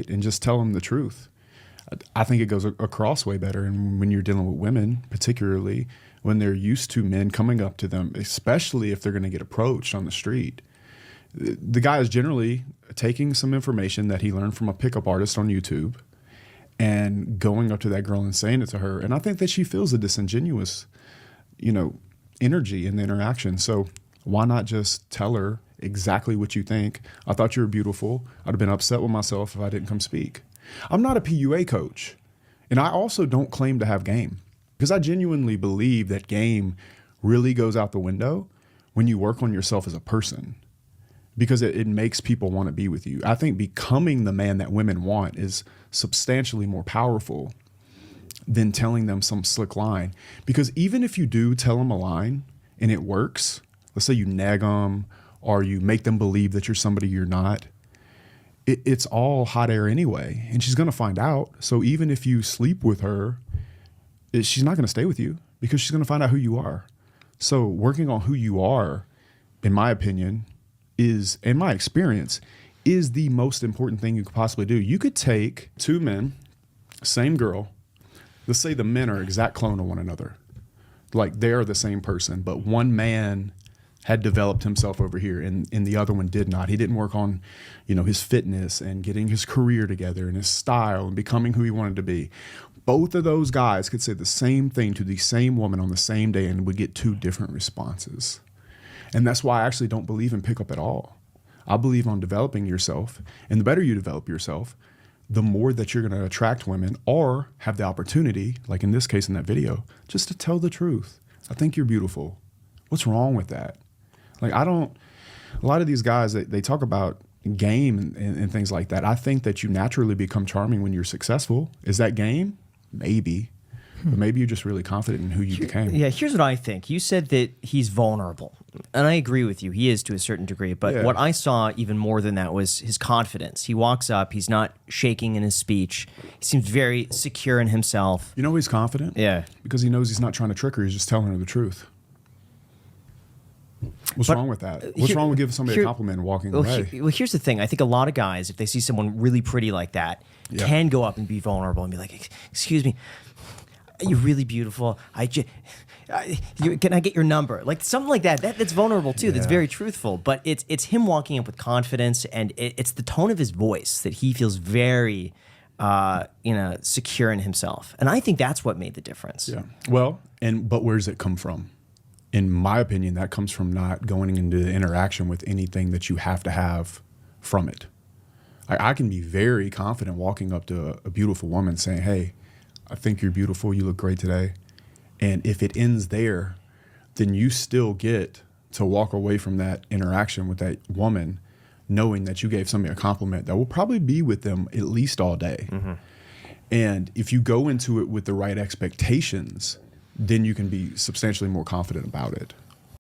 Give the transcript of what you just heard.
and just tell them the truth. I think it goes across way better. And when you're dealing with women, particularly when they're used to men coming up to them, especially if they're going to get approached on the street, the guy is generally taking some information that he learned from a pickup artist on YouTube and going up to that girl and saying it to her. And I think that she feels a disingenuous, energy in the interaction. So why not just tell her exactly what you think? I thought you were beautiful. I'd have been upset with myself if I didn't come speak. I'm not a PUA coach, and I also don't claim to have game, because I genuinely believe that game really goes out the window when you work on yourself as a person, because it makes people want to be with you. I think becoming the man that women want is substantially more powerful than telling them some slick line. Because even if you do tell them a line and it works, let's say you nag them or you make them believe that you're somebody you're not, it's all hot air anyway, and she's going to find out. So even if you sleep with her, she's not going to stay with you, because she's going to find out who you are. So working on who you are, in my opinion, in my experience, is the most important thing you could possibly do. You could take two men, same girl. Let's say the men are exact clone of one another. Like they are the same person, but one man had developed himself over here and the other one did not. He didn't work on, his fitness and getting his career together and his style and becoming who he wanted to be. Both of those guys could say the same thing to the same woman on the same day and would get two different responses. And that's why I actually don't believe in pickup at all. I believe on developing yourself, and the better you develop yourself, the more that you're going to attract women or have the opportunity, like in this case in that video, just to tell the truth. I think you're beautiful. What's wrong with that? Like a lot of these guys, they talk about game and things like that. I think that you naturally become charming when you're successful. Is that game? Maybe. But maybe you're just really confident in who you became. Yeah, here's what I think. You said that he's vulnerable. And I agree with you. He is to a certain degree. But what I saw even more than that was his confidence. He walks up. He's not shaking in his speech. He seems very secure in himself. You know he's confident? Yeah. Because he knows he's not trying to trick her. He's just telling her the truth. What's wrong with that? What's wrong with giving somebody a compliment and walking away? Well, here's the thing. I think a lot of guys, if they see someone really pretty like that, can go up and be vulnerable and be like, excuse me, you're really beautiful. Can I get your number? Like something like that. That's vulnerable too. Yeah. That's very truthful. But it's him walking up with confidence, and it's the tone of his voice that he feels very, secure in himself. And I think that's what made the difference. Yeah. Well, but where does it come from? In my opinion, that comes from not going into the interaction with anything that you have to have from it. I can be very confident walking up to a beautiful woman saying, hey, I think you're beautiful. You look great today. And if it ends there, then you still get to walk away from that interaction with that woman knowing that you gave somebody a compliment that will probably be with them at least all day. Mm-hmm. And if you go into it with the right expectations, then you can be substantially more confident about it.